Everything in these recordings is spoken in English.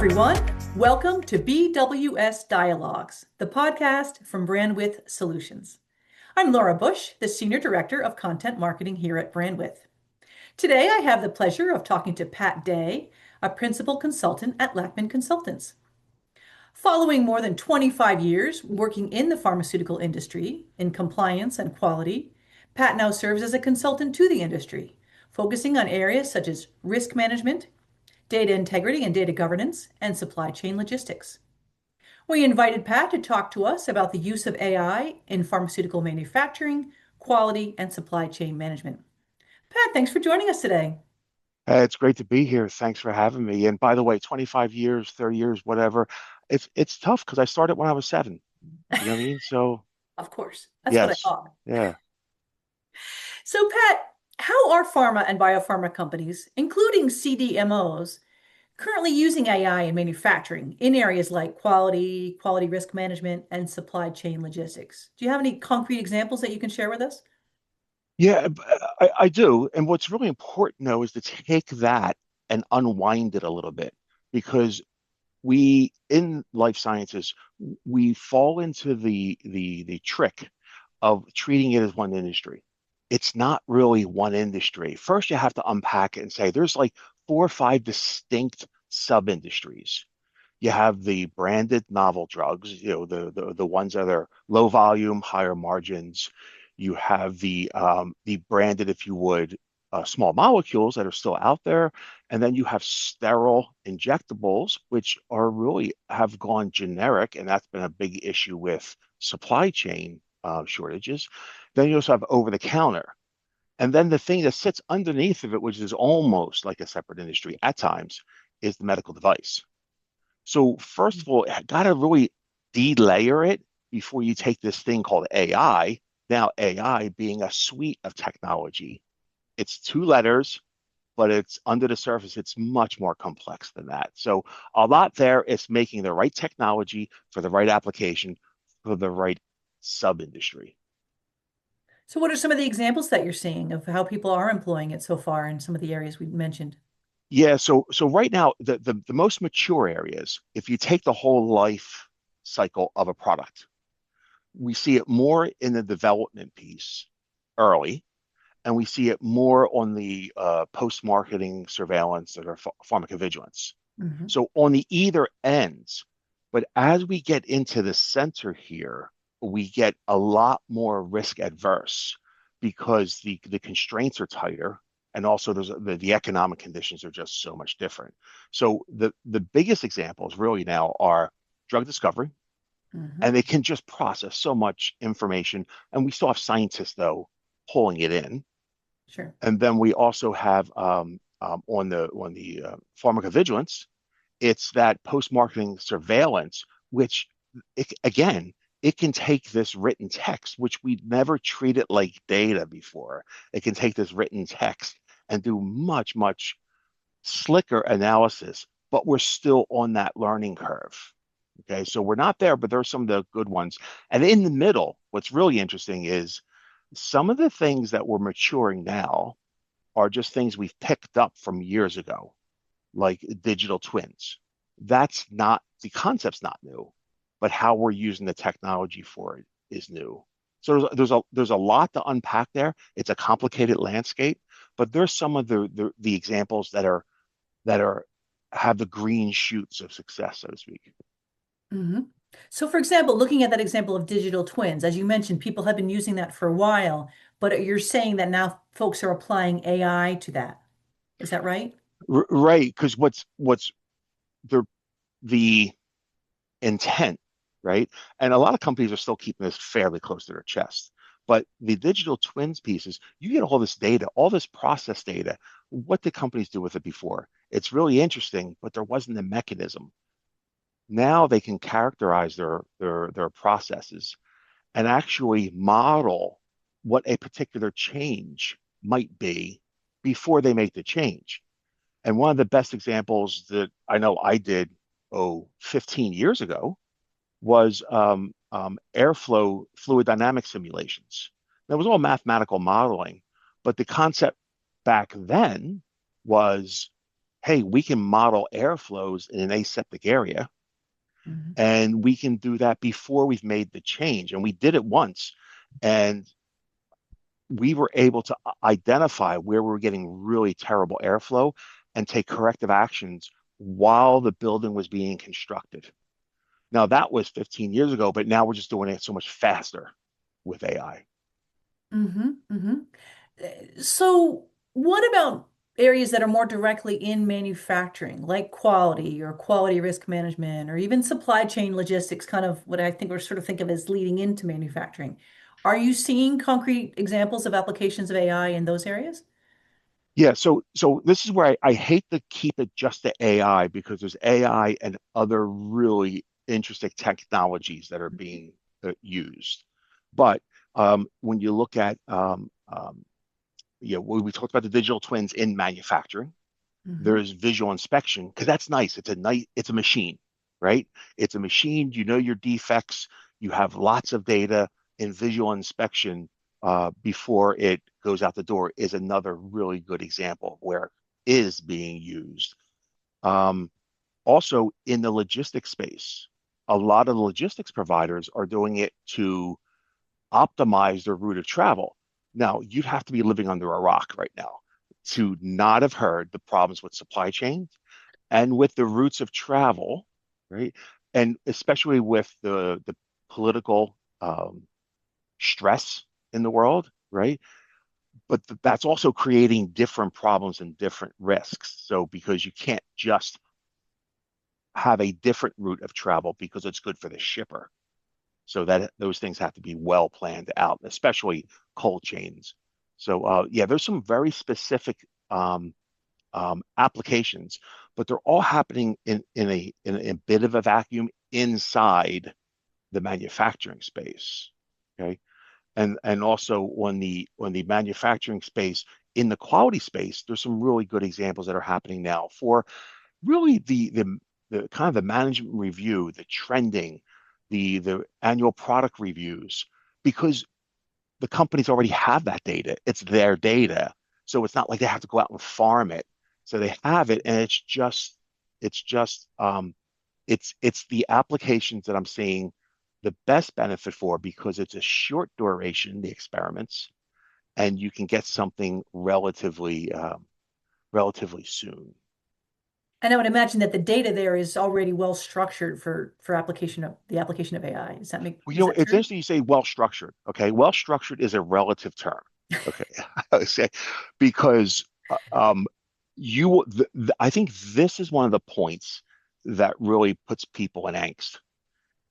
everyone. Welcome to BWS Dialogues, the podcast from Brandwidth Solutions. I'm Laura Bush, the Senior Director of Content Marketing here at Brandwidth. Today, I have the pleasure of talking to Pat Day, a Principal Consultant at Lachman Consultants. Following more than 25 years working in the pharmaceutical industry in compliance and quality, Pat now serves as a consultant to the industry, focusing on areas such as risk management, data integrity and data governance, and supply chain logistics. We invited Pat to talk to us about the use of AI in pharmaceutical manufacturing, quality, and supply chain management. Pat, thanks for joining us today. It's great to be here. Thanks for having me. And by the way, 25 years, 30 years, whatever. It's tough because I started when I was seven. You know what I mean? So Of course, that's what I yes, thought. yeah, So, Pat, how are pharma and biopharma companies, including CDMOs, currently using AI in manufacturing in areas like quality, quality risk management, and supply chain logistics? Do you have any concrete examples that you can share with us? yeah. I do. And what's really important though is to take that and unwind it a little bit because we in life sciences we fall into the trick of treating it as one industry. It's not really one industry. First, you have to unpack it and say there's like four or five distinct sub-industries. You have the branded novel drugs, the ones that are low volume, higher margins. You have the branded, if you would, small molecules that are still out there, and then you have sterile injectables, which are really have gone generic, and that's been a big issue with supply chain shortages. Then you also have over the counter. And then the thing that sits underneath of it, which is almost like a separate industry at times, is the medical device. So first of all, got to really de-layer it before you take this thing called AI. Now, AI being a suite of technology. It's two letters, but it's under the surface, it's much more complex than that. So a lot there is making the right technology for the right application for the right sub-industry. So, what are some of the examples that you're seeing of how people are employing it so far in some of the areas we mentioned? Yeah, so right now the most mature areas, if you take the whole life cycle of a product, we see it more in the development piece early, and we see it more on the post-marketing surveillance or pharmacovigilance. Mhm. So on the either ends, but as we get into the center here, we get a lot more risk adverse because the constraints are tighter, and also the economic conditions are just so much different. So the biggest examples really now are drug discovery, Mhm. and they can just process so much information. And we still have scientists though pulling it in. Sure. And then we also have on the pharmacovigilance, it's that post-marketing surveillance, which again, it can take this written text, which we never treated like data before. It can take this written text and do much, much slicker analysis, but we're still on that learning curve. Okay, so we're not there, but there are some of the good ones. And in the middle, what's really interesting is some of the things that we're maturing now are just things we've picked up from years ago, like digital twins. That's not the concept's not new, but how we're using the technology for it is new. So there's a lot to unpack there. It's a complicated landscape, but there's some of the examples that are have the green shoots of success, so to speak. Mhm. So, for example, looking at that example of digital twins, as you mentioned, people have been using that for a while, but you're saying that now folks are applying AI to that. Is that right? Right, because what's the the intent, right? And a lot of companies are still keeping this fairly close to their chest. But the digital twins pieces, you get all this data, all this process data. What did companies do with it before? It's really interesting, but there wasn't a mechanism. Now they can characterize their processes and actually model what a particular change might be before they make the change. And one of the best examples that I know I did, 15 years ago was airflow fluid dynamic simulations. That was all mathematical modeling, but the concept back then was hey, we can model airflows in an aseptic area, Mhm. and we can do that before we've made the change. And we did it once, and we were able to identify where we were getting really terrible airflow and take corrective actions while the building was being constructed. Now, that was 15 years ago, but now we're just doing it so much faster with AI. Mm-hmm. Mm-hmm. So, what about areas that are more directly in manufacturing, like quality or quality risk management, or even supply chain logistics, kind of what I think we're sort of think of as leading into manufacturing? Are you seeing concrete examples of applications of AI in those areas? Yeah, so this is where I hate to keep it just to AI because there's AI and other really interesting technologies that are being used. But when you look at we talked about the digital twins in manufacturing. Hmm. There's visual inspection because that's nice. It's a machine, right? It's a machine. You know your defects. You have lots of data in visual inspection before it goes out the door is another really good example where it is being used. Um, Also in the logistics space, a lot of the logistics providers are doing it to optimize their route of travel. Now, you'd have to be living under a rock right now to not have heard the problems with supply chains and with the routes of travel, right? And especially with the political stress in the world, right? But that's also creating different problems and different risks. So because you can't just have a different route of travel because it's good for the shipper. So that those things have to be well planned out, especially cold chains. So yeah, there's some very specific applications, but they're all happening in a bit of a vacuum inside the manufacturing space. Okay, and also on the manufacturing space, in the quality space, there's some really good examples that are happening now for really the kind of the management review, the trending, the annual product reviews, because the companies already have that data. It's their data. So it's not like they have to go out and farm it. So they have it, and it's just it's the applications that I'm seeing the best benefit for because it's a short duration, the experiments, and you can get something relatively soon. And I would imagine that the data there is already well structured for application of the application of AI. Well, Is that it's true? interesting you say well structured. Okay, well structured is a relative term. Okay, I would say because I think this is one of the points that really puts people in angst,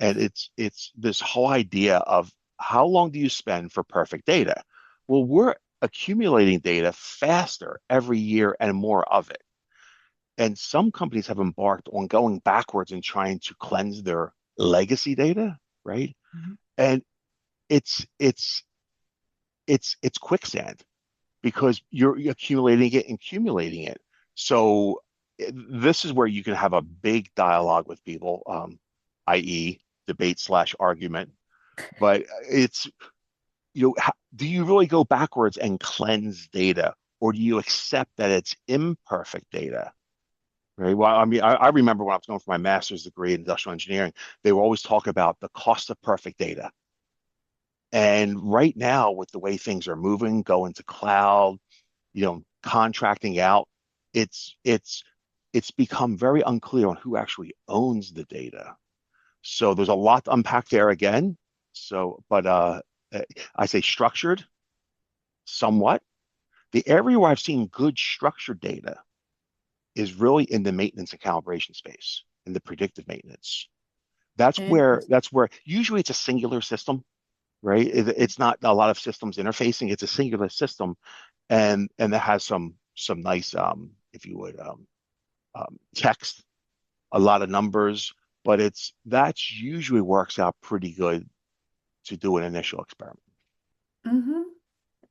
and it's this whole idea of how long do you spend for perfect data? Well, we're accumulating data faster every year and more of it. And some companies have embarked on going backwards and trying to cleanse their legacy data, right? Mhm. And it's it's it's quicksand because you're accumulating it and accumulating it. So this is where you can have a big dialogue with people, i.e., debate slash argument. But it's do you really go backwards and cleanse data, or do you accept that it's imperfect data? Right. Well, I mean, I remember when I was going for my master's degree in industrial engineering, they would always talk about the cost of perfect data. And right now, with the way things are moving, going to cloud, contracting out, it's it's it's become very unclear on who actually owns the data. So there's a lot to unpack there again. So, but I say structured somewhat. The area where I've seen good structured data is really in the maintenance and calibration space, in the predictive maintenance. Interesting. That's where usually it's a singular system, right? It's not a lot of systems interfacing. It's a singular system, and that has some nice, if you would, text, a lot of numbers, but it's that's usually works out pretty good to do an initial experiment. Hmm.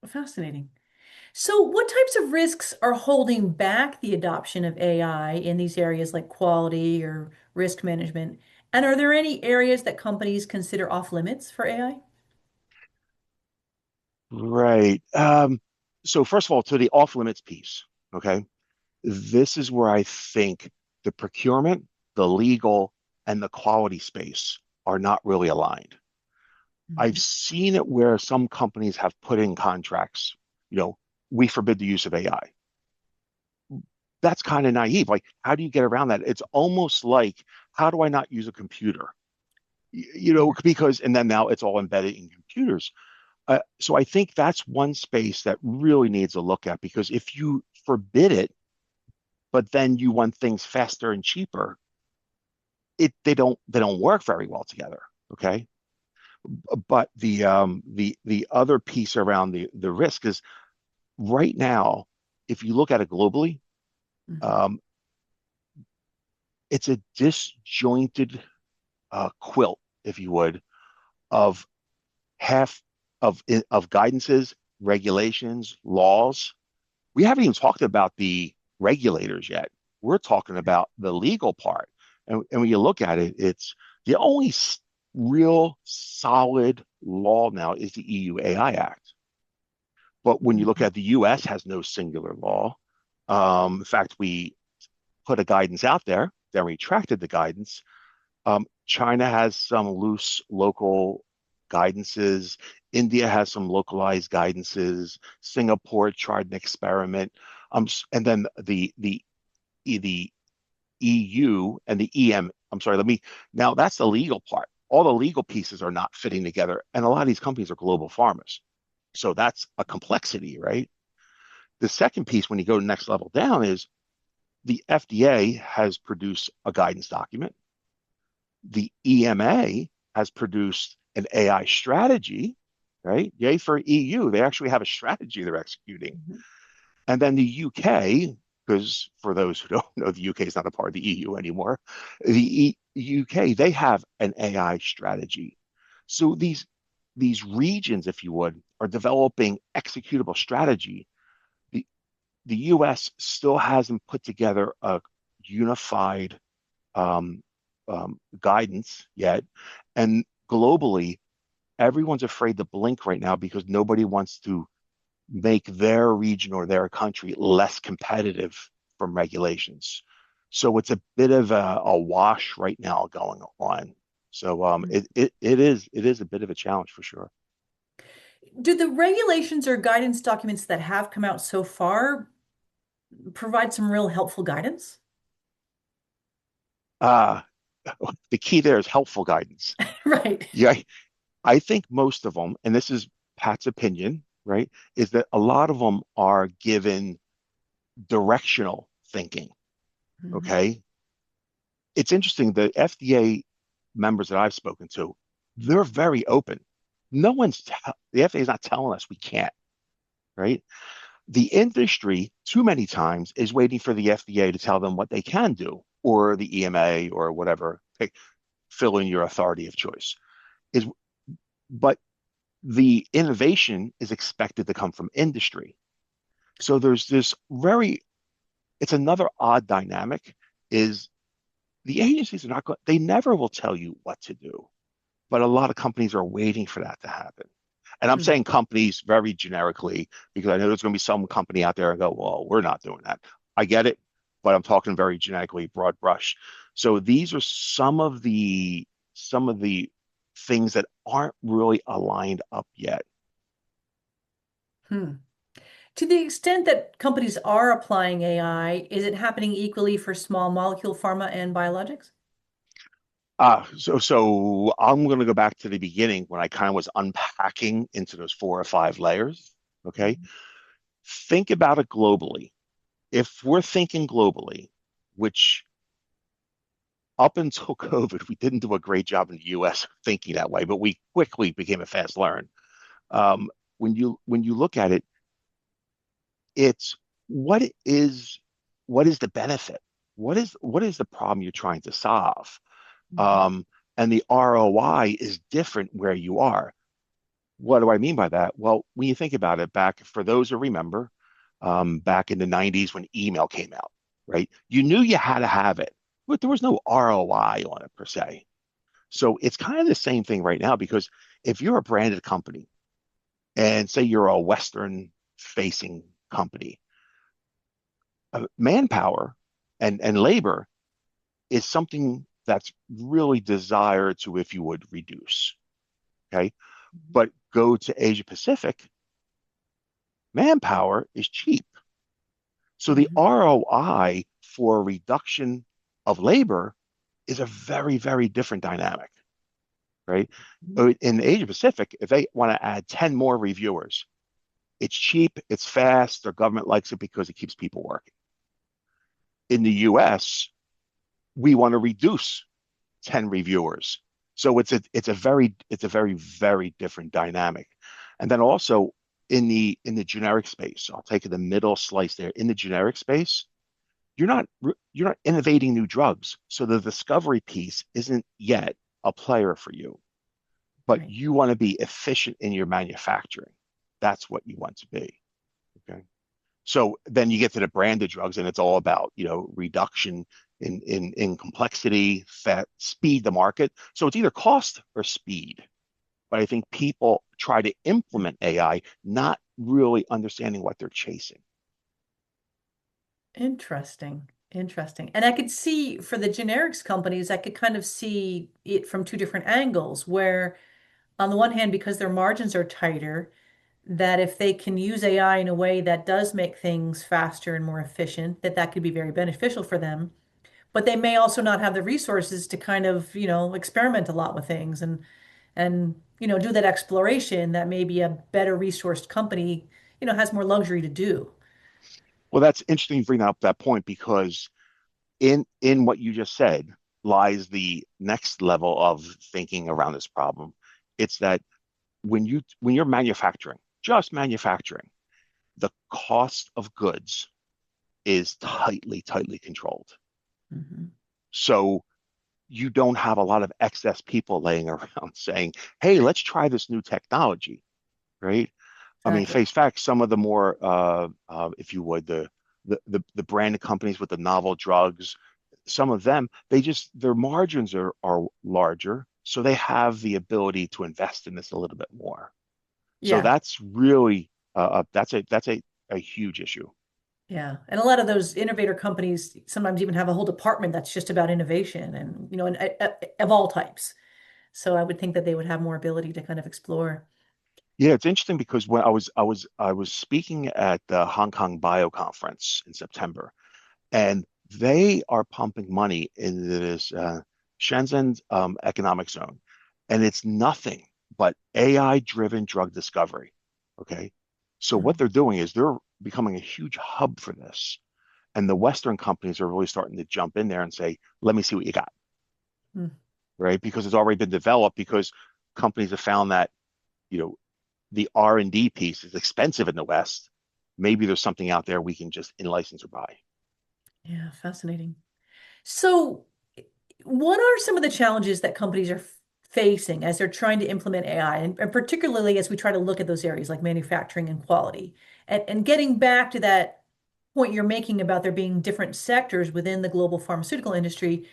Fascinating. So, what types of risks are holding back the adoption of AI in these areas like quality or risk management? And are there any areas that companies consider off limits for AI? Right. So first of all, to the off limits piece, okay. This is where I think the procurement, the legal, and the quality space are not really aligned. I've Mhm. seen it where some companies have put in contracts, you know, we forbid the use of AI. That's kind of naive. Like, how do you get around that? It's almost like, how do I not use a computer? Yeah. Because, and then now it's all embedded in computers. So I think that's one space that really needs a look at because if you forbid it, but then you want things faster and cheaper, they don't work very well together. Okay. But the other piece around the risk is right now, if you look at it globally, Mhm. um, it's a disjointed quilt, if you would, of half of guidances, regulations, laws. We haven't even talked about the regulators yet. We're talking about the legal part. And when you look at it, it's the only real solid law now is the EU AI Act. But when you look Mhm. at the US has no singular law. In fact, we put a guidance out there, then retracted the guidance. China has some loose local guidances. India has some localized guidances. Singapore tried an experiment. And then the EU and the EM. I'm sorry. Now that's the legal part. All the legal pieces are not fitting together, and a lot of these companies are global pharmas. So that's a complexity, right? The second piece, when you go to the next level down, is the FDA has produced a guidance document. The EMA has produced an AI strategy, right? Yay for EU. They actually have a strategy they're executing. Mhm. And then the UK, because for those who don't know, the UK is not a part of the EU anymore. UK, they have an AI strategy. So these regions, if you would, are developing executable strategy. The the US still hasn't put together a unified um, guidance yet. And globally, everyone's afraid to blink right now because nobody wants to make their region or their country less competitive from regulations. So it's a bit of a wash right now going on. So it is a bit of a challenge for sure. Do the regulations or guidance documents that have come out so far provide some real helpful guidance? Uh, the key there is helpful guidance. Right. Yeah, I think most of them, and this is Pat's opinion, right, is that a lot of them are given directional thinking. Mhm. Okay. It's interesting. The FDA members that I've spoken to, they're very open. The FDA is not telling us we can't, right? The industry, too many times, is waiting for the FDA to tell them what they can do, or the EMA, or whatever. Fill in your authority of choice. Is but the innovation is expected to come from industry. So there's this it's another odd dynamic is the agencies are not going, they never will tell you what to do, but a lot of companies are waiting for that to happen. And I'm Hmm. saying companies very generically because I know there's going to be some company out there and go, well, we're not doing that. I get it, but I'm talking very generically, broad brush. So these are some of the things that aren't really aligned up yet. Hmm. To the extent that companies are applying AI, is it happening equally for small molecule pharma and biologics? So I'm going to go back to the beginning when I kind of was unpacking into those 4 or 5 layers. Okay. Mhm. Think about it globally. If we're thinking globally, which up until COVID, we didn't do a great job in the US thinking that way, but we quickly became a fast learn. Um, when you look at it, it's what is what is the benefit? What is the problem you're trying to solve? Mhm. Um, and the ROI is different where you are. What do I mean by that? Well, when you think about it, back for those who remember, back in the 90s when email came out, right? You knew you had to have it, but there was no ROI on it per se. So it's kind of the same thing right now because if you're a branded company and say you're a Western facing company, manpower and labor is something that's really desired to, if you would, reduce. Okay. But go to Asia Pacific, manpower is cheap. So the Mhm. ROI for a reduction of labor is a very, very different dynamic, right? In Asia Pacific, if they want to add 10 more reviewers, it's cheap, it's fast, their government likes it because it keeps people working. In the US, we want to reduce 10 reviewers. So it's a very, very different dynamic. And then also in the generic space, I'll take the middle slice there. In the generic space, you're not innovating new drugs. So the discovery piece isn't yet a player for you, but Right. you want to be efficient in your manufacturing. That's what you want to be. Okay. So then you get to the branded drugs, and it's all about, reduction in complexity, fat, speed to market. So it's either cost or speed. But I think people try to implement AI, not really understanding what they're chasing. Interesting. Interesting. And I could see for the generics companies, I could kind of see it from two different angles, where on the one hand, because their margins are tighter, that if they can use AI in a way that does make things faster and more efficient, that that could be very beneficial for them. But they may also not have the resources to kind of, experiment a lot with things and do that exploration that maybe a better resourced company, has more luxury to do. Well, that's interesting you bring up that point because in what you just said lies the next level of thinking around this problem. It's that when you're manufacturing, just manufacturing, the cost of goods is tightly, tightly controlled. Mhm. So you don't have a lot of excess people laying around saying, "Hey, let's try this new technology," right? I mean, Exactly. face fact, some of the more, if you would, the branded companies with the novel drugs, some of them, their margins are larger, so they have the ability to invest in this a little bit more. So Yeah. that's really that's a huge issue. Yeah. And a lot of those innovator companies sometimes even have a whole department that's just about innovation and, of all types. So I would think that they would have more ability to kind of explore. Yeah, it's interesting because when I was speaking at the Hong Kong Bio Conference in September, and they are pumping money into this Shenzhen economic zone, and it's nothing but AI-driven drug discovery. Okay, so what Mm. they're doing is they're becoming a huge hub for this, and the Western companies are really starting to jump in there and say, "Let me see what you got," Mm. right? Because it's already been developed. Because companies have found that you know the R&D piece is expensive in the West. Maybe there's something out there we can just in-license or buy. Yeah, fascinating. So, what are some of the challenges that companies are facing as they're trying to implement AI, and particularly as we try to look at those areas like manufacturing and quality? And getting back to that point you're making about there being different sectors within the global pharmaceutical industry,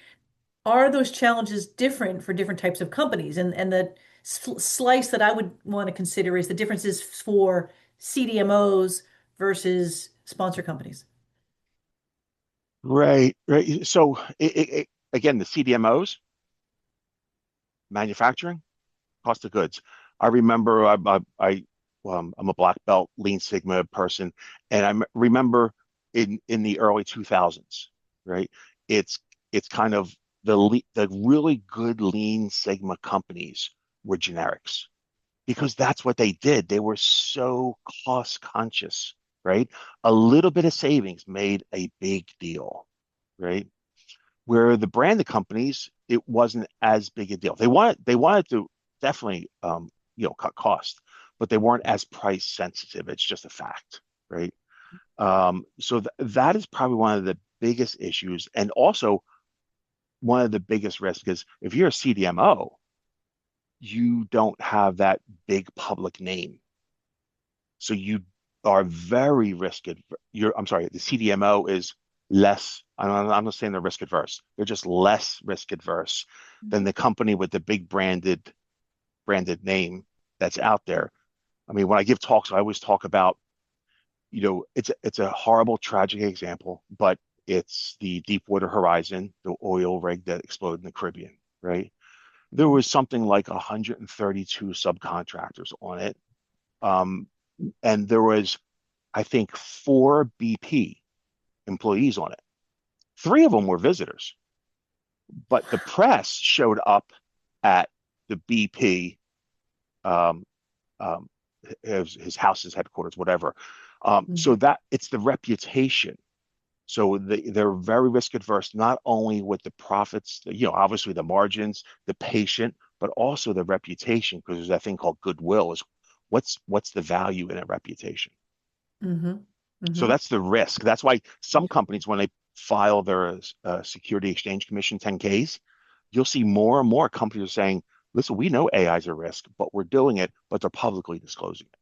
are those challenges different for different types of companies? And the slice that I would want to consider is the differences for CDMOs versus sponsor companies. Right, right. So again, the CDMOs, manufacturing, cost of goods. I remember I'm a black belt Lean Sigma person, and remember in the early 2000s, right? It's it's kind of the really good Lean Sigma companies were generics because that's what they did. They were so cost conscious, right? A little bit of savings made a big deal, right? Where the branded companies, it wasn't as big a deal. They wanted to definitely cut cost, but they weren't as price sensitive. It's just a fact, right? So that is probably one of the biggest issues, and also one of the biggest risks is if you're a CDMO, you don't have that big public name, so you are very risk adverse. I'm sorry, the CDMO is less. I'm not saying they're risk adverse. They're just less risk adverse than the company with the big branded name that's out there. I mean, when I give talks, I always talk about it's a horrible, tragic example, but it's the Deepwater Horizon, the oil rig that exploded in the Caribbean, right? There Mhm. was something like 132 subcontractors on it. Um, and there was, I think, four BP employees on it. Three of them were visitors, but the press showed up at the BP, um, um, his house's headquarters, whatever. So Mhm. that it's the reputation. So they're very risk adverse, not only with the profits, obviously the margins, the patient, but also the reputation, because there's that thing called goodwill is what's the value in a reputation. Mhm. So Mhm. that's the risk. That's why some Interesting. companies, when they file their Security Exchange Commission 10Ks, you'll see more and more companies are saying, listen, we know AI is a risk, but we're doing it, but they're publicly disclosing it.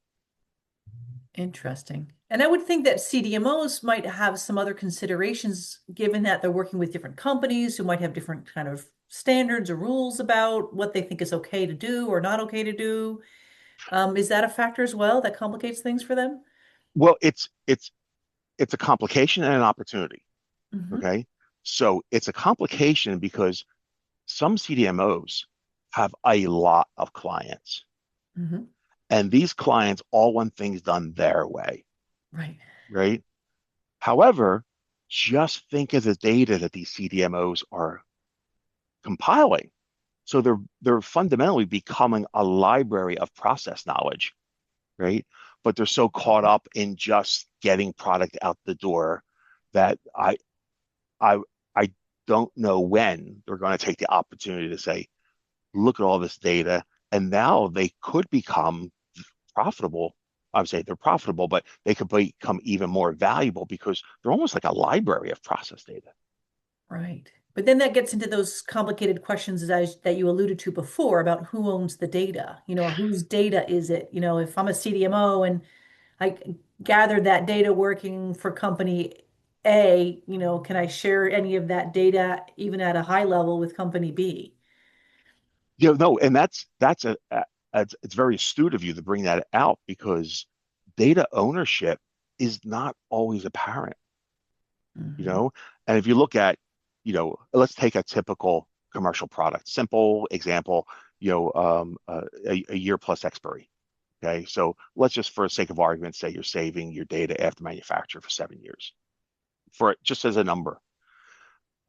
Interesting. And I would think that CDMOs might have some other considerations, given that they're working with different companies who might have different kind of standards or rules about what they think is okay to do or not okay to do. Is that a factor as well that complicates things for them? Well, it's a complication and an opportunity. Hmm. Okay. So it's a complication because some CDMOs have a lot of clients, Hmm. and these clients all want things done their way, Right. right? However, just think of the data that these CDMOs are compiling. So they're fundamentally becoming a library of process knowledge, right? But they're so caught up in just getting product out the door that I I don't know when they're going to take the opportunity to say, look at all this data, and now they could become profitable. I would say they're profitable, but they could become even more valuable because they're almost like a library of process data. Right. But then that gets into those complicated questions that you alluded to before about who owns the data, whose data is it? If I'm a CDMO and I gathered that data working for company A, can I share any of that data even at a high level with company B? No, and it's very astute of you to bring that out because data ownership is not always apparent, you Hmm. know. And if you look at, let's take a typical commercial product, simple example, a year plus expiry. Okay, so let's just, for the sake of argument, say you're saving your data after manufacture for 7 years, for just as a number.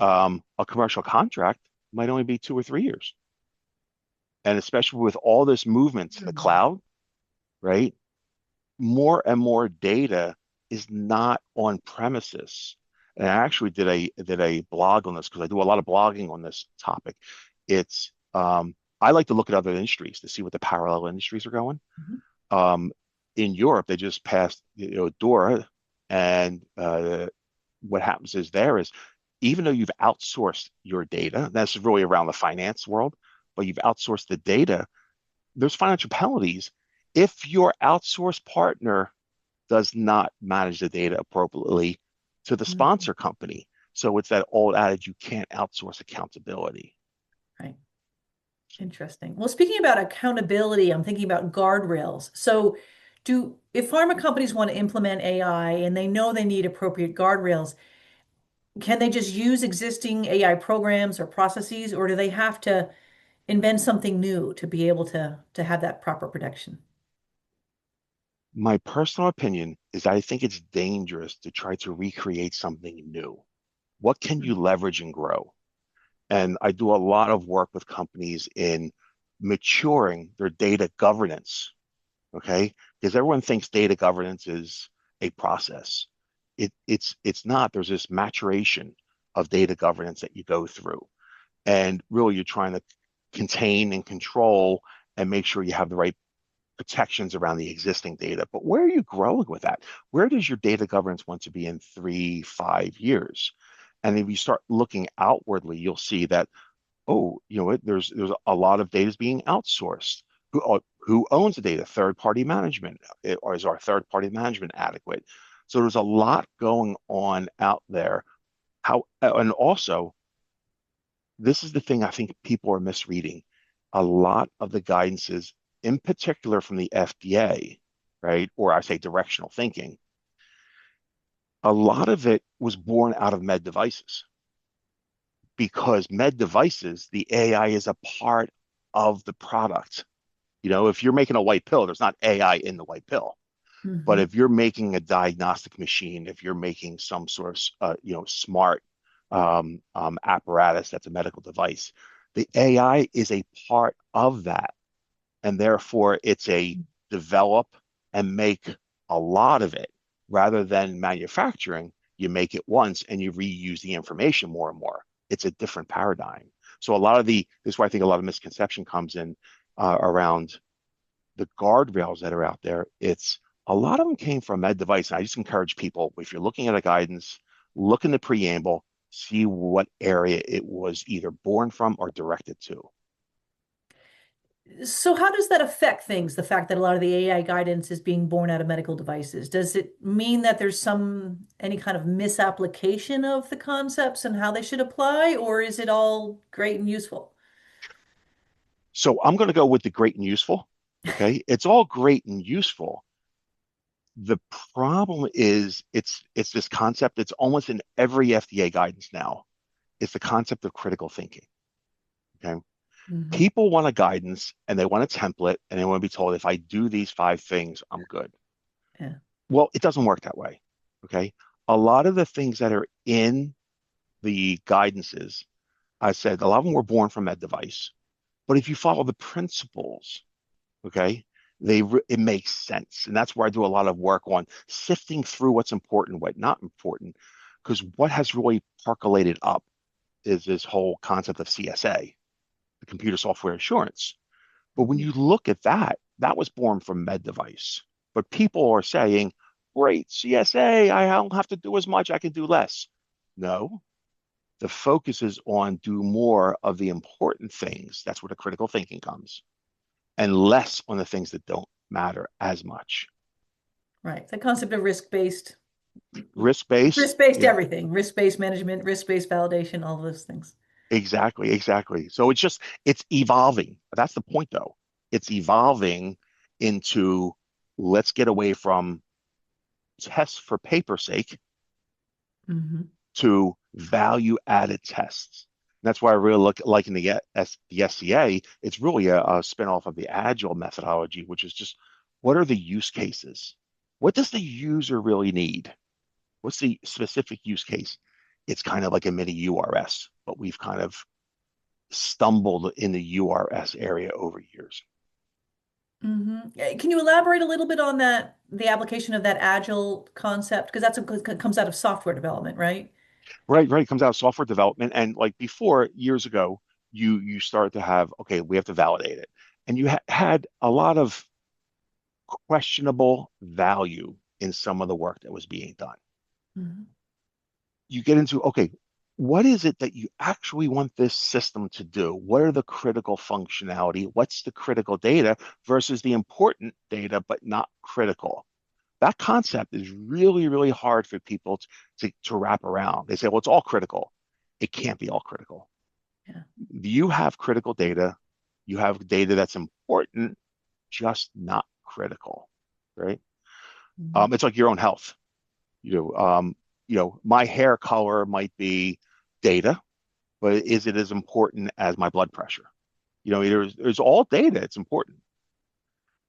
A commercial contract might only be 2 or 3 years, and especially with all this movement to the cloud, right? More and more data is not on premises. And I actually did a blog on this because I do a lot of blogging on this topic. It's I like to look at other industries to see what the parallel industries are going. Hmm. Um, in Europe, they just passed, DORA, and what happens is there is, even though you've outsourced your data, that's really around the finance world, but you've outsourced the data, there's financial penalties if your outsourced partner does not manage the data appropriately to the Hmm. sponsor company. So it's that old adage, you can't outsource accountability. Right. Interesting. Well, speaking about accountability, I'm thinking about guardrails. So, if pharma companies want to implement AI and they know they need appropriate guardrails, can they just use existing AI programs or processes, or do they have to invent something new to be able to have that proper protection? My personal opinion is I think it's dangerous to try to recreate something new. What can you leverage and grow? And I do a lot of work with companies in maturing their data governance. Okay, because everyone thinks data governance is a process. It's not. There's this maturation of data governance that you go through, and really you're trying to contain and control and make sure you have the right protections around the existing data. But where are you growing with that? Where does your data governance want to be in 3, 5 years? And if you start looking outwardly, you'll see that, oh, you know what, there's a lot of data is being outsourced. Who owns the data? Third party management, or is our third party management adequate? So there's a lot going on out there. How and also, this is the thing I think people are misreading. A lot of the guidances, in particular from the FDA, right, or I say directional thinking, A lot of it was born out of med devices because med devices, the AI is a part of the product. If you're making a white pill, there's not AI in the white pill. But Hmm. if you're making a diagnostic machine, if you're making some sort of smart apparatus that's a medical device, the AI is a part of that, and therefore it's a develop and make a lot of it rather than manufacturing. You make it once and you reuse the information more and more. It's a different paradigm. So this is why I think a lot of misconception comes in around the guardrails that are out there. It's a lot of them came from med device. And I just encourage people, if you're looking at a guidance, look in the preamble, see what area it was either born from or directed to. So how does that affect things, the fact that a lot of the AI guidance is being born out of medical devices? Does it mean that there's any kind of misapplication of the concepts and how they should apply, or is it all great and useful? So I'm going to go with the great and useful. Okay. It's all great and useful. The problem is it's this concept. It's almost in every FDA guidance now. It's the concept of critical thinking. Okay. Hmm. People want a guidance and they want a template and they want to be told if I do these five things, I'm good. Yeah. Well, it doesn't work that way. Okay. A lot of the things that are in the guidances, I said a lot of them were born from that device. But if you follow the principles, okay, it makes sense. And that's where I do a lot of work on sifting through what's important, what not important, because what has really percolated up is this whole concept of CSA, the computer software assurance. But when you look at that, that was born from med device. But people are saying, great, CSA, I don't have to do as much, I can do less. No, the focus is on do more of the important things. That's where the critical thinking comes, and less on the things that don't matter as much. Right. The concept of Risk based, risk-based everything, risk-based management, risk-based validation, all of those things. exactly, exactly. So it's evolving. That's the point, though. It's evolving into let's get away from tests for paper sake Hmm. to value added tests. And that's why I really look like in the SCA, it's really a spinoff of the agile methodology, which is just what are the use cases? What does the user really need? What's the specific use case? It's kind of like a mini URS, but we've kind of stumbled in the URS area over years. Hmm. Can you elaborate a little bit on that, the application of that agile concept? Because comes out of software development, right? Right, right. It comes out of software development. And like before, years ago, you start to have, okay, we have to validate it. And you had a lot of questionable value in some of the work that was being done. Hmm. You get into, okay, what is it that you actually want this system to do? What are the critical functionality? What's the critical data versus the important data, but not critical? That concept is really, really hard for people to wrap around. They say, well, it's all critical. It can't be all critical. Yeah. You have critical data. You have data that's important, just not critical, right? Hmm. It's like your own health. My hair color might be data, but is it as important as my blood pressure? There's all data. It's important.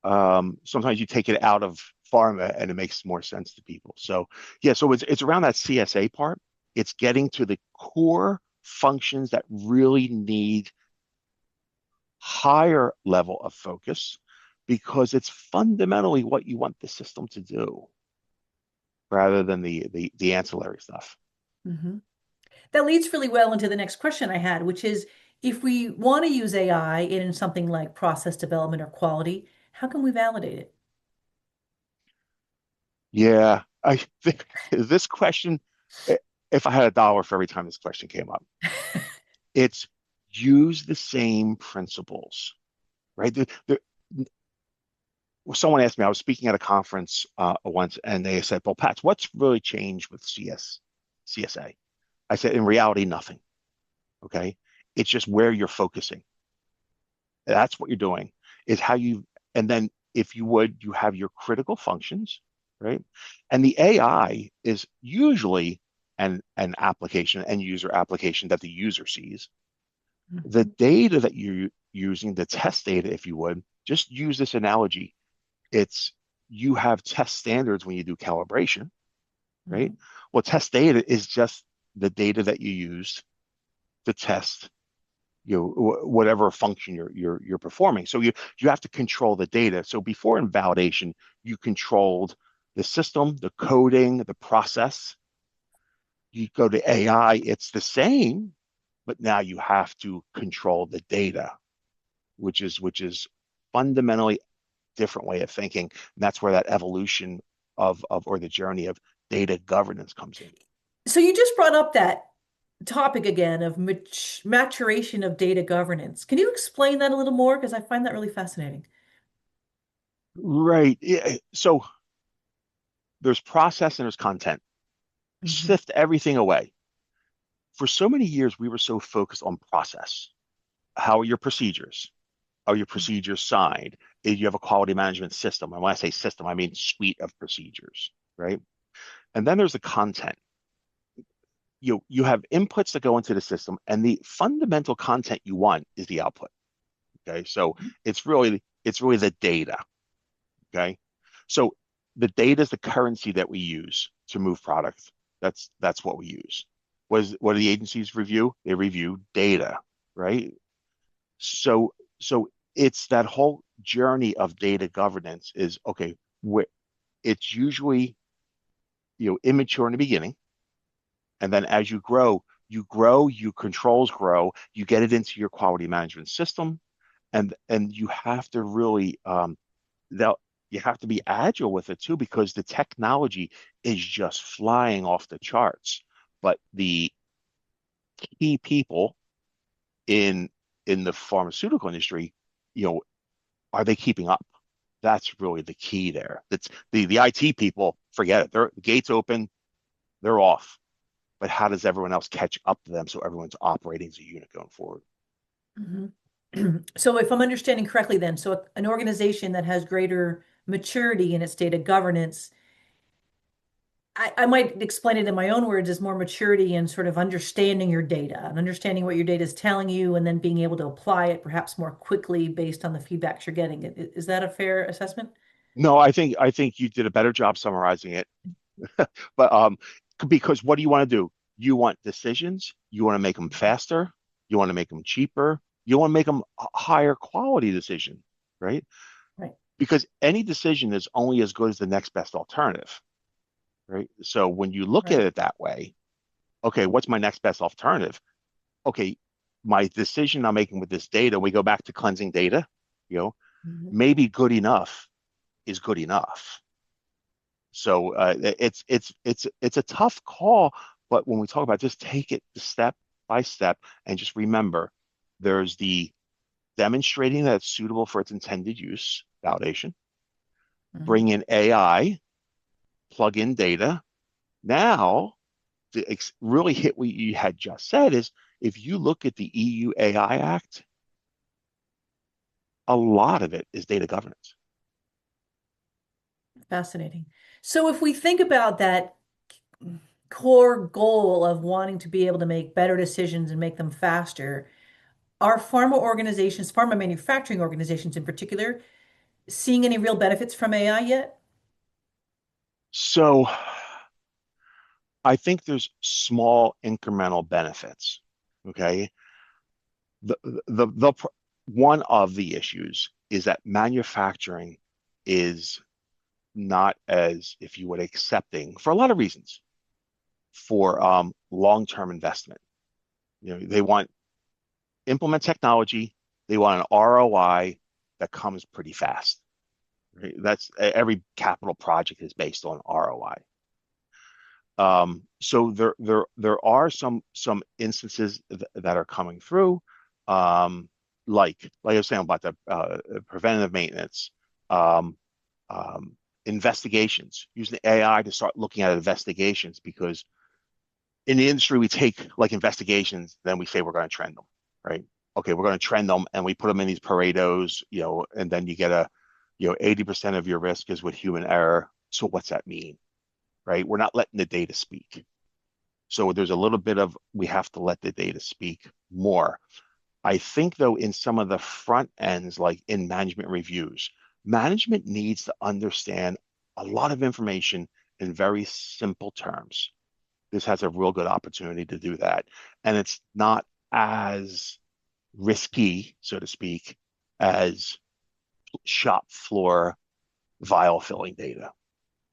Sometimes you take it out of pharma and it makes more sense to people. So yeah, so it's around that CSA part. It's getting to the core functions that really need higher level of focus because it's fundamentally what you want the system to do rather than the ancillary stuff. Hmm. That leads really well into the next question I had, which is if we want to use AI in something like process development or quality, how can we validate it? Yeah, I think this question, if I had a dollar for every time this question came up, it's use the same principles, right? Someone asked me, I was speaking at a conference once, and they said, well, Pat, what's really changed with CSA? I said, in reality, nothing. Okay. It's just where you're focusing. That's what you're doing, is how you, and then if you would, you have your critical functions right? And the AI is usually an application, end user application that the user sees. The Mhm. data that you're using, the test data, if you would, just use this analogy. It's you have test standards when you do calibration, right? Mhm. Well, test data is just the data that you used to test, whatever function you're performing. So you have to control the data. So before in validation, you controlled the system, the coding, the process. You go to AI, it's the same, but now you have to control the data, which is fundamentally different way of thinking. And that's where that evolution of or the journey of data governance comes in. So you just brought up that topic again of maturation of data governance. Can you explain that a little more? Because I find that really fascinating. Right. Yeah. So there's process and there's content. Hmm. Sift everything away. For so many years, we were so focused on process. How are your procedures? Are your procedures signed? Do you have a quality management system? And when I say system, I mean suite of procedures, right? And then there's the content. You have inputs that go into the system, and the fundamental content you want is the output. Okay, so it's really the data. Okay, so the data is the currency that we use to move products. That's what we use. What do the agencies review? They review data, right? So it's that whole journey of data governance is okay. It's usually immature in the beginning, and then as your controls grow, you get it into your quality management system, and you have to really that you have to be agile with it too because the technology is just flying off the charts. But the key people in in the pharmaceutical industry, you know, are they keeping up? That's really the key there. That's the IT people, forget it. The gates open, they're off. But how does everyone else catch up to them so everyone's operating as a unit going forward? Mhm. So if I'm understanding correctly then, so an organization that has greater maturity in its data governance, I might explain it in my own words as more maturity and sort of understanding your data and understanding what your data is telling you and then being able to apply it perhaps more quickly based on the feedbacks you're getting. Is that a fair assessment? No, I think you did a better job summarizing it. But because what do you want to do? You want decisions, you want to make them faster, you want to make them cheaper, you want to make them higher quality decision, right? Right. Because any decision is only as good as the next best alternative, right? So when you look at Right. it that way, okay, what's my next best alternative? Okay, my decision I'm making with this data, we go back to cleansing data, you know, Mhm. maybe good enough is good enough. So it's a tough call, but when we talk about just take it step by step and just remember there's the demonstrating that it's suitable for its intended use, validation, bring Mhm. in AI, plug in data. Now, to really hit what you had just said is if you look at the EU AI Act, a lot of it is data governance. Fascinating. So if we think about that core goal of wanting to be able to make better decisions and make them faster, are pharma organizations, pharma manufacturing organizations in particular, seeing any real benefits from AI yet? So I think there's small incremental benefits. Okay. The one of the issues is that manufacturing is not as, if you would, accepting for a lot of reasons for long-term investment. They want implement technology, they want an ROI that comes pretty fast. Right? That's every capital project is based on ROI. So there are some instances that are coming through, um, like I was saying about the preventative maintenance, um, um, investigations, using AI to start looking at investigations because in the industry we take like investigations, then we say we're going to trend them, right? Okay, we're going to trend them, and we put them in these Paretos, and then you get 80% of your risk is with human error. So what's that mean, right? We're not letting the data speak. So there's a little bit of we have to let the data speak more. I think though in some of the front ends, like in management reviews, management needs to understand a lot of information in very simple terms. This has a real good opportunity to do that. And it's not as risky, so to speak, as shop floor vial filling data,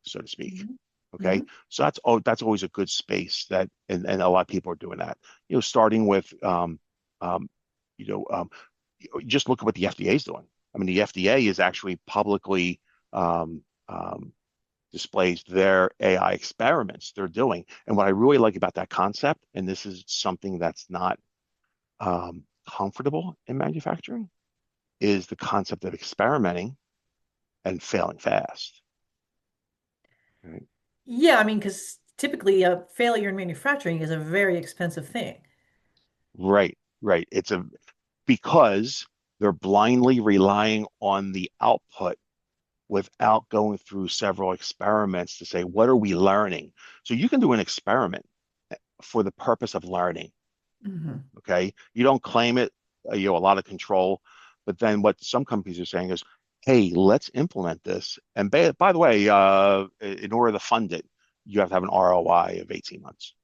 so to speak. Mhm. Okay. Mhm. So that's always a good space that and a lot of people are doing that. Starting with um, you know, um, just look at what the FDA is doing. I mean, the FDA is actually publicly um, um, displays their AI experiments they're doing. And what I really like about that concept, and this is something that's not comfortable in manufacturing, is the concept of experimenting and failing fast. Right, Yeah, I mean, because typically a failure in manufacturing is a very expensive thing. right. Right. It's a because they're blindly relying on the output without going through several experiments to say, what are we learning? So you can do an experiment for the purpose of learning. Hmm. Okay. You don't claim it, a lot of control. But then what some companies are saying is, hey, let's implement this. And by the way, in order to fund it, you have to have an ROI of 18 months.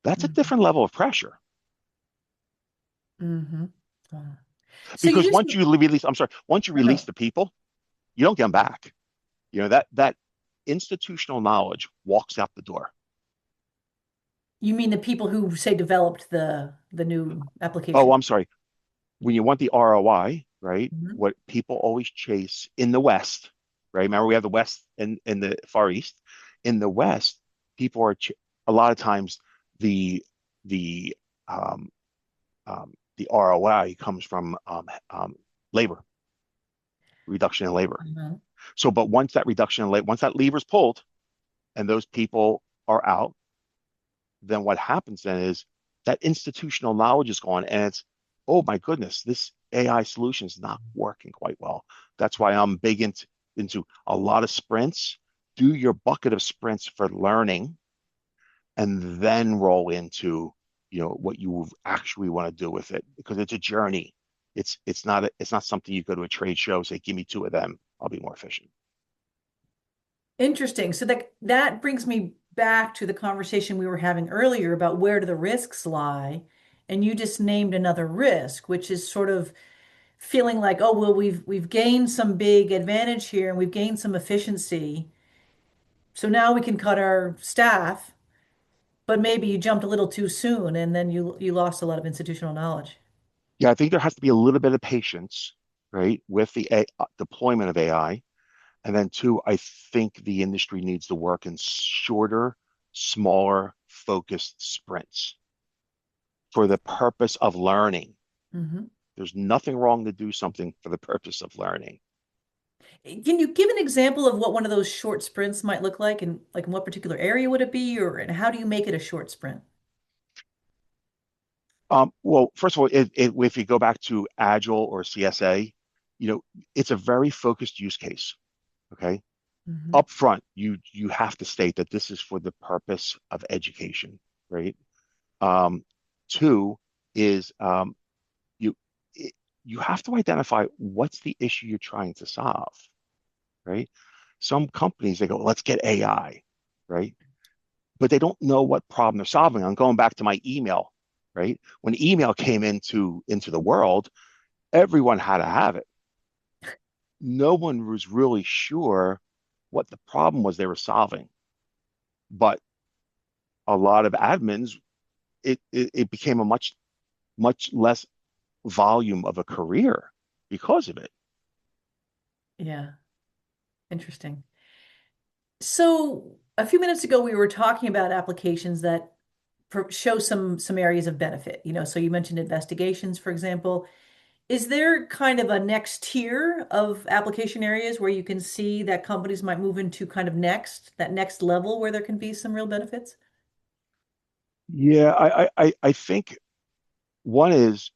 That's a Hmm. different level of pressure Hmm. So you because just, once you release, I'm sorry, once you no, release no. the people, you don't get them back. That institutional knowledge walks out the door. You mean the people who say developed the new Oh, application? I'm sorry. When you want the ROI, right? Hmm. What people always chase in the West, right? Remember, we have the West and the Far East. In the West, people are a lot of times the the um, the ROI comes from labor reduction in labor. Hmm. So, but once that reduction in labor, once that lever is pulled, and those people are out, then what happens then is that institutional knowledge is gone, and it's, oh my goodness, this AI solution is not working quite well. That's why I'm big into a lot of sprints. Do your bucket of sprints for learning, and then roll into what you actually want to do with it because it's a journey. It's not something you go to a trade show say, give me two of them, I'll be more efficient. Interesting. So that brings me back to the conversation we were having earlier about where do the risks lie? And you just named another risk, which is sort of feeling like, oh, well, we've gained some big advantage here and we've gained some efficiency. So now we can cut our staff, but maybe you jumped a little too soon and then you lost a lot of institutional knowledge. Yeah, I think there has to be a little bit of patience, right, with the deployment of AI. And then two, I think the industry needs to work in shorter, smaller, focused sprints for the purpose of learning. Hmm. There's nothing wrong to do something for the purpose of learning. Can you give an example of what one of those short sprints might look like and like in what particular area would it be or and how do you make it a short sprint? Well, first of all, if you go back to Agile or CSA, it's a very focused use case. Okay. Hmm. Up front, you have to state that this is for the purpose of education, right? Um, two is you it, you have to identify what's the issue you're trying to solve, right? Some companies they go, let's get AI, right? But they don't know what problem they're solving. I'm going back to my email, right? When email came into the world, everyone had to have it. No one was really sure what the problem was they were solving, but a lot of admins, it became a much less volume of a career because of it. Yeah, interesting. So a few minutes ago, we were talking about applications that show some areas of benefit. So you mentioned investigations, for example. Is there kind of a next tier of application areas where you can see that companies might move into kind of that next level where there can be some real benefits? Yeah, I think one is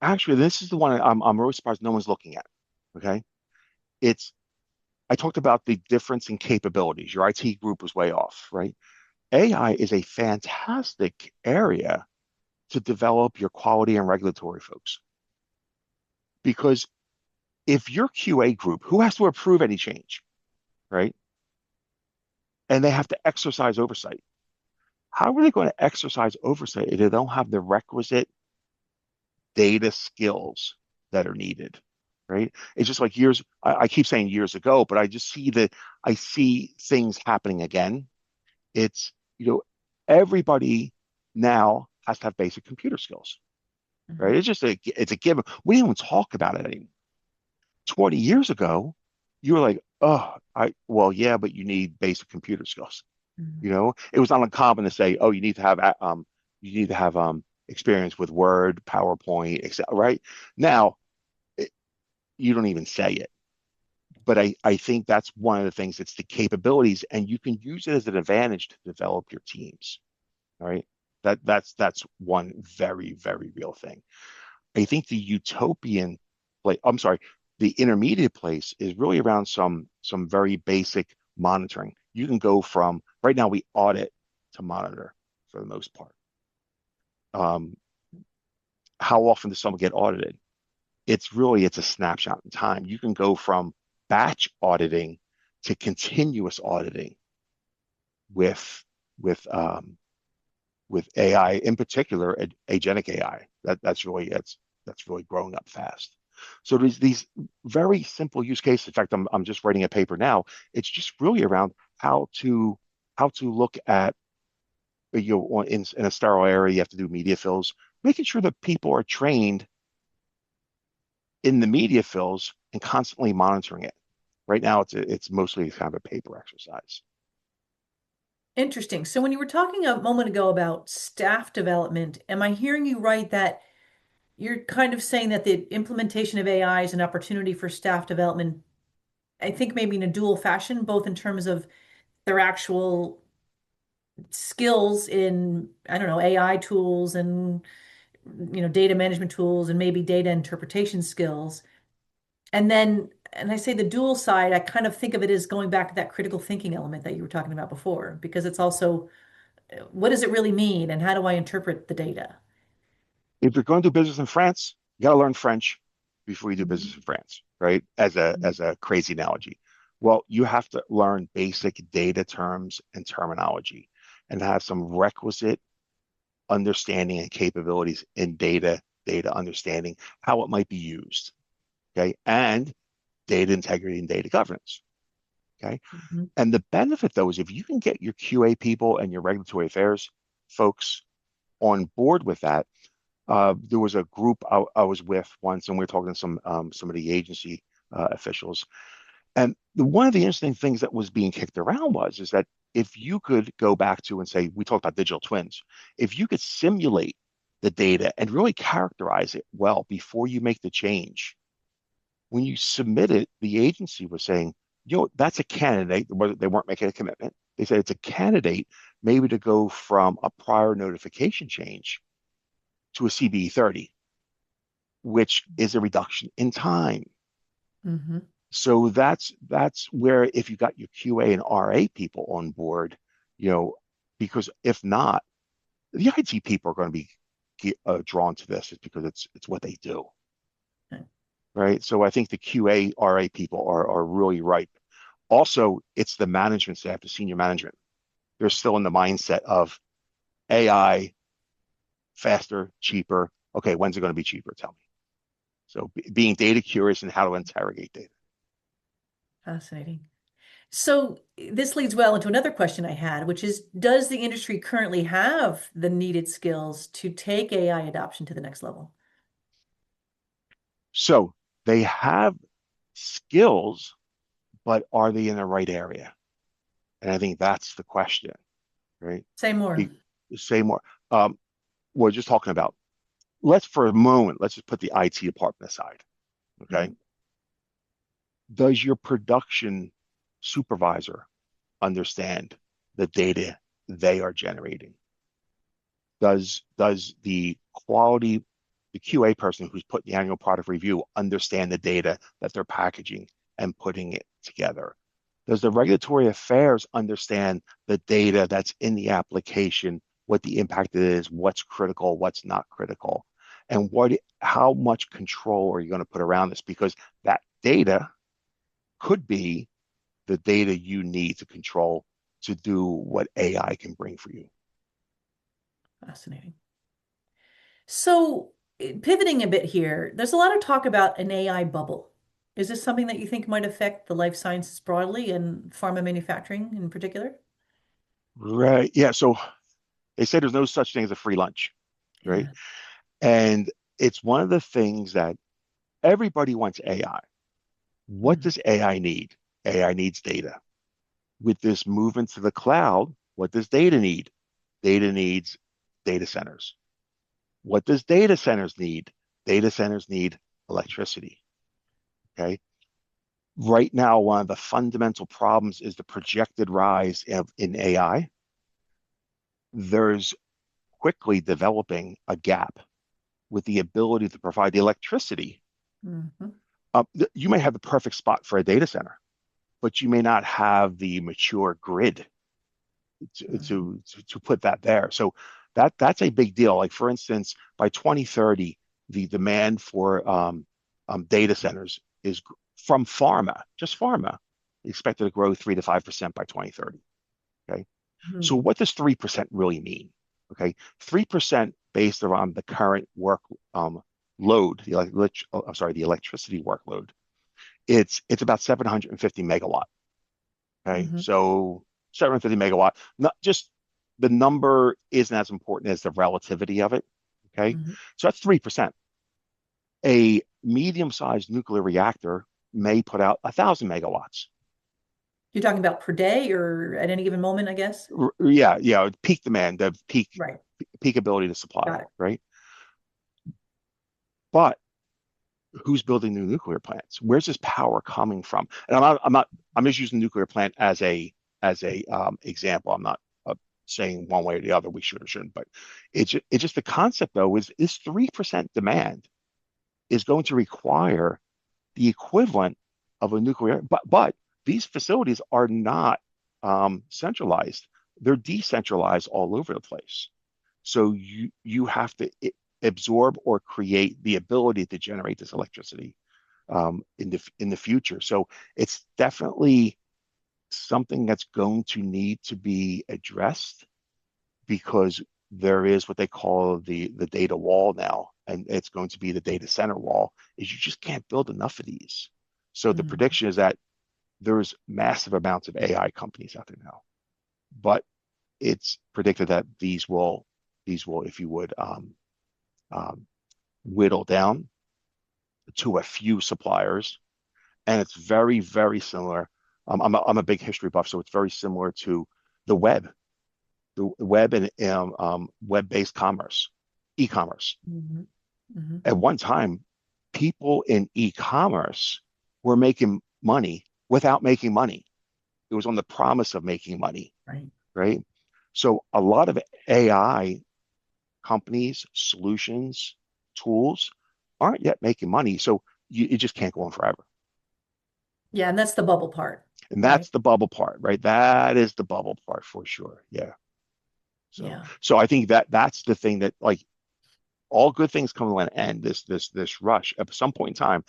actually this is the one I'm really surprised no one's looking at. Okay, it's I talked about the difference in capabilities. Your IT group was way off, right? AI is a fantastic area to develop your quality and regulatory folks. Because if your QA group, who has to approve any change, right? And they have to exercise oversight. How are they going to exercise oversight if they don't have the requisite data skills that are needed? Right? It's just like I keep saying years ago, but I see things happening again. It's, everybody now has to have basic computer skills, right? Mhm. It's a given. We don't even talk about it anymore. 20 years ago, you were like, oh, well, yeah, but you need basic computer skills. Mhm. It was not uncommon to say, oh, you need to have experience with Word, PowerPoint, Excel, right? Now, it, you don't even say it. But I think that's one of the things, it's the capabilities, and you can use it as an advantage to develop your teams, right? That's one very, very real thing. I think the utopian place, I'm sorry, the intermediate place is really around some very basic monitoring. You can go from right now we audit to monitor for the most part. Um, how often does someone get audited? It's a snapshot in time. You can go from batch auditing to continuous auditing with with um, with AI, in particular, agentic AI. That's really growing up fast. So there's these very simple use cases. In fact, I'm just writing a paper now. It's just really around how to look at, in a sterile area, you have to do media fills, making sure that people are trained in the media fills and constantly monitoring it. Right now, it's mostly kind of a paper exercise. Interesting. So when you were talking a moment ago about staff development, am I hearing you right that you're kind of saying that the implementation of AI is an opportunity for staff development, I think maybe in a dual fashion, both in terms of their actual skills in, I don't know, AI tools and, data management tools and maybe data interpretation skills. And then, and I say the dual side, I kind of think of it as going back to that critical thinking element that you were talking about before, because it's also, what does it really mean and how do I interpret the data? If you're going to do business in France, you got to learn French before you do business in Mhm. France, right? As a crazy analogy. Well, you have to learn basic data terms and terminology and have some requisite understanding and capabilities in data understanding, how it might be used, okay? And data integrity and data governance, okay? Mhm. And the benefit though is if you can get your QA people and your regulatory affairs folks on board with that. There was a group I was with once, and we were talking to some of the agency officials. And one of the interesting things that was being kicked around is that if you could go back to and say, we talked about digital twins, if you could simulate the data and really characterize it well before you make the change, when you submit it, the agency was saying, that's a candidate. They weren't making a commitment. They said it's a candidate maybe to go from a prior notification change to a CBE 30, which is a reduction in time. Mhm. So that's where if you got your QA and RA people on board, you know, because if not, the IT people are going to be drawn to this is because it's what they do, right? So I think the QA RA people are really right. Also, it's the management staff, the senior management. They're still in the mindset of AI, faster, cheaper. Okay, when's it going to be cheaper? Tell me. So being data curious and how to interrogate data. Fascinating. So this leads well into another question I had, which is, does the industry currently have the needed skills to take AI adoption to the next level? So they have skills, but are they in the right area? And I think that's the question, right? Say more. Be, say more. Um, we're just talking about, let's for a moment, let's just put the IT department aside, okay? Mhm. Does your production supervisor understand the data they are generating? Does the QA person who's put the annual product review understand the data that they're packaging and putting it together? Does the regulatory affairs understand the data that's in the application, what the impact is, what's critical, what's not critical, and how much control are you going to put around this? Because that data could be the data you need to control to do what AI can bring for you. Fascinating. So, pivoting a bit here, there's a lot of talk about an AI bubble. Is this something that you think might affect the life sciences broadly and pharma manufacturing in particular? Right. Yeah. So they say there's no such thing as a free lunch, right? Yeah. And it's one of the things that everybody wants AI. What Mm, does AI need? AI needs data. With this movement to the cloud, what does data need? Data needs data centers. What does data centers need? Data centers need electricity. Okay. Right now, one of the fundamental problems is the projected rise in AI. There's quickly developing a gap with the ability to provide the electricity. mhm, You may have the perfect spot for a data center, but you may not have the mature grid mhm, to put that there. So that's a big deal. Like for instance, by 2030, the demand for data centers is from pharma, just pharma, expected to grow 3 to 5% by 2030. Okay. So mhm. what does 3% really mean? Okay. 3% based around the current work load, the electricity workload. It's about 750 megawatt. Okay, Mhm, so 750 megawatt. Not just the number isn't as important as the relativity of it. Okay, mhm. so that's 3%. A medium-sized nuclear reactor may put out 1,000 megawatts. You're talking about per day or at any given moment, I guess? Yeah, yeah, peak demand, the Right. peak ability to supply, Got it. right? But who's building new nuclear plants? Where's this power coming from? And I'm just using nuclear plant as a example. I'm not saying one way or the other we should or shouldn't, but it's just the concept though is 3% demand is going to require the equivalent of a nuclear, but these facilities are not centralized. They're decentralized all over the place. So you have to absorb or create the ability to generate this electricity in the future. So it's definitely something that's going to need to be addressed because there is what they call the data wall now, and it's going to be the data center wall. Is you just can't build enough of these. So the Mhm, prediction is that there's massive amounts of AI companies out there now, but it's predicted that these will, if you would, um, whittle down to a few suppliers, and it's very, very similar. I'm a big history buff, so it's very similar to the web, the web and web-based commerce, e-commerce. mhm, mhm. At one time, people in e-commerce were making money without making money. It was on the promise of making money, Right. right? So a lot of AI companies, solutions, tools aren't yet making money. So you just can't go on forever. Yeah, and that's the bubble part, And right? that's the bubble part, right? That is the bubble part for sure. Yeah. So Yeah. so I think that's the thing that like all good things come to an end. This rush at some point in time,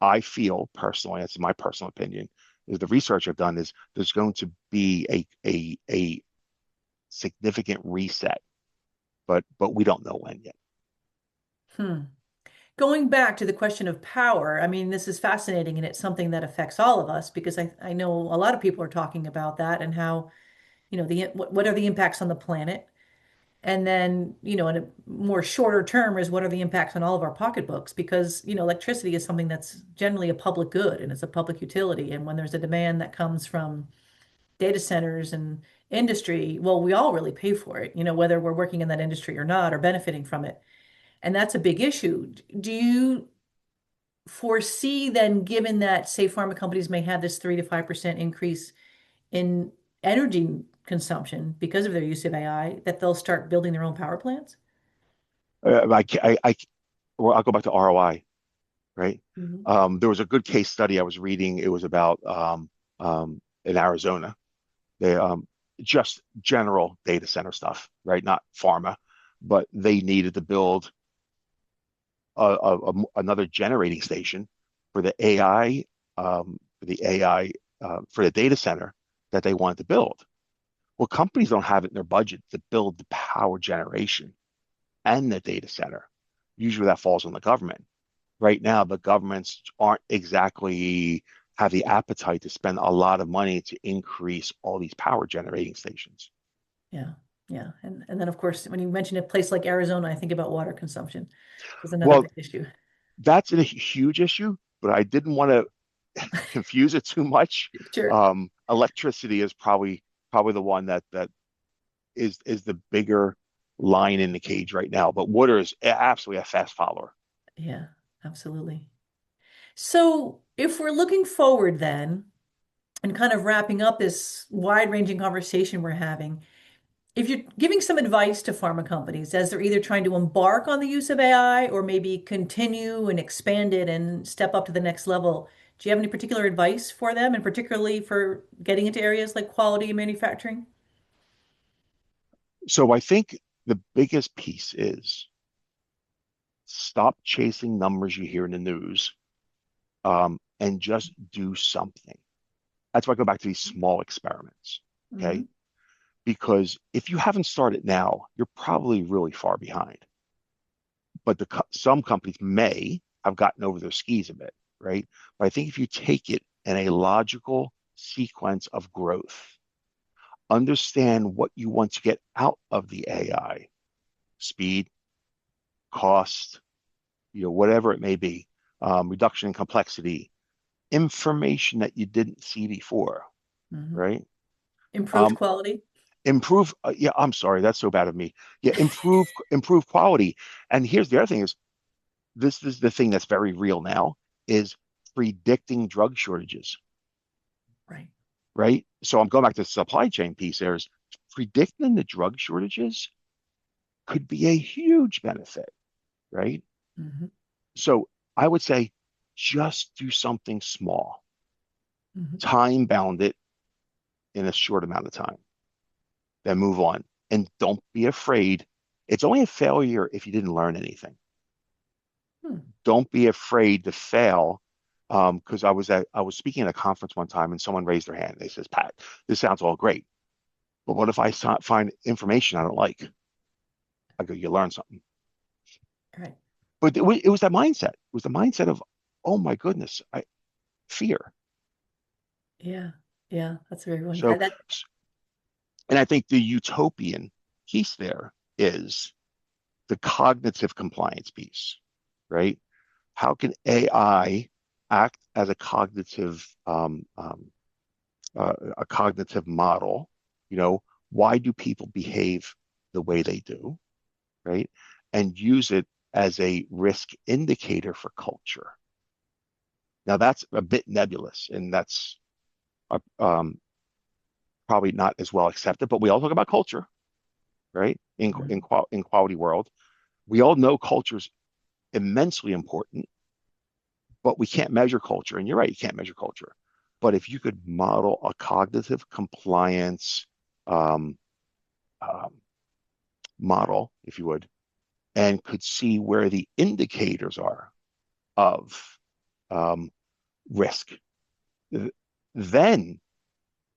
I feel personally, that's my personal opinion, is the research I've done is there's going to be a significant reset, but we don't know when yet. Hmm. Going back to the question of power, I mean, this is fascinating and it's something that affects all of us because I know a lot of people are talking about that and how, what are the impacts on the planet? And then, in a more shorter term is what are the impacts on all of our pocketbooks? Because, electricity is something that's generally a public good and it's a public utility. And when there's a demand that comes from data centers and industry, well, we all really pay for it, whether we're working in that industry or not or benefiting from it. And that's a big issue. Do you foresee then, given that, say, pharma companies may have this 3 to 5% increase in energy consumption because of their use of AI, that they'll start building their own power plants? Well, I'll go back to ROI, right? Mhm. There was a good case study I was reading. It was about in Arizona. They just general data center stuff, right? Not pharma, but they needed to build another generating station for the AI, for the data center that they wanted to build. Well, companies don't have it in their budget to build the power generation and the data center. Usually that falls on the government. Right now, the governments aren't exactly have the appetite to spend a lot of money to increase all these power generating stations. Yeah. Yeah. And then of course, when you mention a place like Arizona, I think about water consumption. That's another Well, big issue. that's a huge issue, but I didn't want to confuse it too much. Sure. Electricity is probably the one that is the bigger line in the cage right now, but water is absolutely a fast follower. Yeah, absolutely. So if we're looking forward then, and kind of wrapping up this wide-ranging conversation we're having, if you're giving some advice to pharma companies as they're either trying to embark on the use of AI or maybe continue and expand it and step up to the next level, do you have any particular advice for them, and particularly for getting into areas like quality and manufacturing? So I think the biggest piece is stop chasing numbers you hear in the news, and just do something. That's why I go back to these small experiments. Hmm. Okay. Because if you haven't started now, you're probably really far behind. But some companies may have gotten over their skis a bit, right? But I think if you take it in a logical sequence of growth, understand what you want to get out of the AI, speed, cost, whatever it may be, reduction in complexity, information that you didn't see before, Hmm. right? Improved Um, quality. improve. Yeah, I'm sorry, that's so bad of me. Yeah, improve quality. And here's the other thing: is this is the thing that's very real now is predicting drug shortages, Right. right? So I'm going back to the supply chain piece. There's predicting the drug shortages could be a huge benefit, right? Hmm. So I would say just do something small, Hmm. time bound it in a short amount of time, then move on. And don't be afraid. It's only a failure if you didn't learn anything. Hmm. Don't be afraid to fail. Because I was speaking at a conference one time and someone raised their hand. They says, Pat, this sounds all great, but what if I find information I don't like? I go, you learn something. Right. But it was that mindset. It was the mindset of, oh my goodness, fear. Yeah. Yeah. That's a very one. So, That. and I think the utopian piece there is the cognitive compliance piece, right? How can AI act as a cognitive model? You know, why do people behave the way they do, right? And use it as a risk indicator for culture. Now that's a bit nebulous, and that's probably not as well accepted. But we all talk about culture, right? Mhm. In quality world, we all know culture's immensely important, but we can't measure culture. And you're right, you can't measure culture. But if you could model a cognitive compliance um, um, model, if you would, and could see where the indicators are of um, risk, then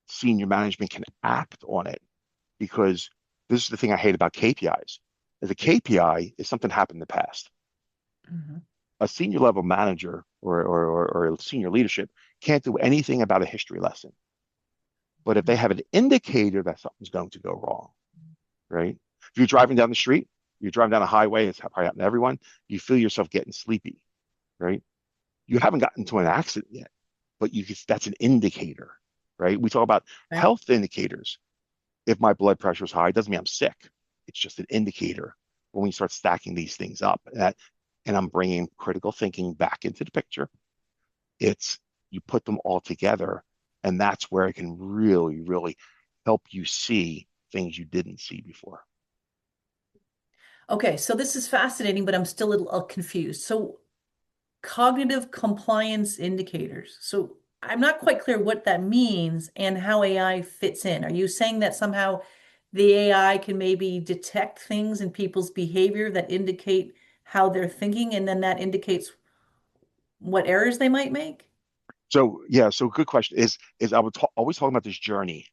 senior management can act on it. Because this is the thing I hate about KPIs. As a KPI is something happened in the past. Mhm. A senior level manager or senior leadership can't do anything about a history lesson. But if they have an indicator that something's going to go wrong, right? If you're driving down the street, you're driving down a highway, it's probably happened to everyone, you feel yourself getting sleepy, right? You haven't gotten into an accident yet, but that's an indicator, right? We talk about Right. health indicators. If my blood pressure is high, it doesn't mean I'm sick. It's just an indicator. When we start stacking these things up, and I'm bringing critical thinking back into the picture, it's you put them all together, and that's where it can really, really help you see things you didn't see before. Okay, so this is fascinating, but I'm still a little confused. So cognitive compliance indicators. So I'm not quite clear what that means and how AI fits in. Are you saying that somehow the AI can maybe detect things in people's behavior that indicate how they're thinking, and then that indicates what errors they might make? So yeah, so good question is I would always talk about this journey.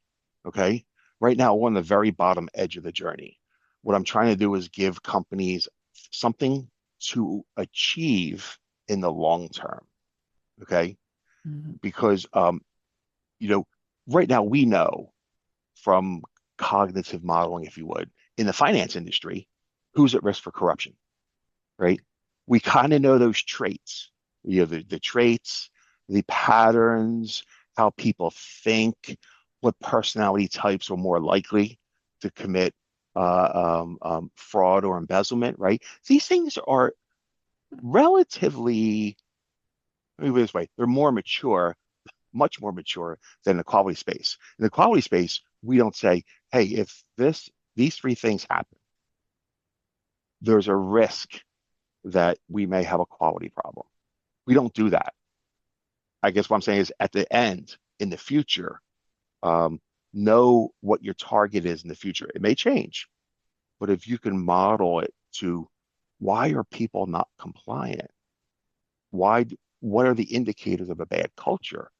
Okay. Right now, we're on the very bottom edge of the journey. What I'm trying to do is give companies something to achieve in the long term. Okay. Mhm. Because you know, right now we know from cognitive modeling, if you would, in the finance industry, who's at risk for corruption, right? We kind of know those traits. You know, the traits, the patterns, how people think, what personality types are more likely to commit fraud or embezzlement, right? These things are relatively, let me put it this way, they're more mature, much more mature than the quality space. In the quality space, we don't say, hey, if these three things happen, there's a risk that we may have a quality problem. We don't do that. I guess what I'm saying is at the end, in the future, um, know what your target is in the future. It may change, but if you can model it to why are people not compliant? Why, what are the indicators of a bad culture?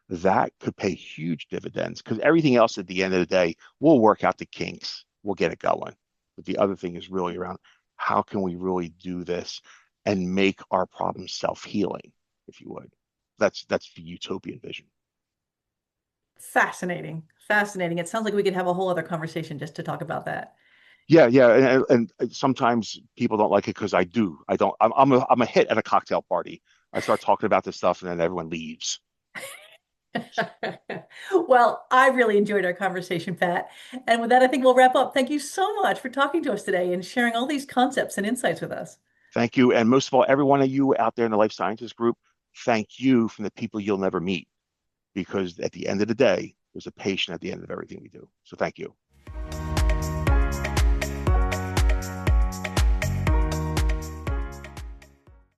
That could pay huge dividends because everything else at the end of the day, we'll work out the kinks, we'll get it going. But the other thing is really around how can we really do this and make our problems self-healing, if you would. That's the utopian vision. Fascinating. Fascinating. It sounds like we could have a whole other conversation just to talk about that. Yeah, yeah, and sometimes people don't like it because I do. I don't. I'm a hit at a cocktail party. I start talking about this stuff, and then everyone leaves. Well, I really enjoyed our conversation, Pat. And with that, I think we'll wrap up. Thank you so much for talking to us today and sharing all these concepts and insights with us. Thank you, and most of all, every one of you out there in the life sciences group, thank you from the people you'll never meet because at the end of the day, there's a patient at the end of everything we do. So thank you.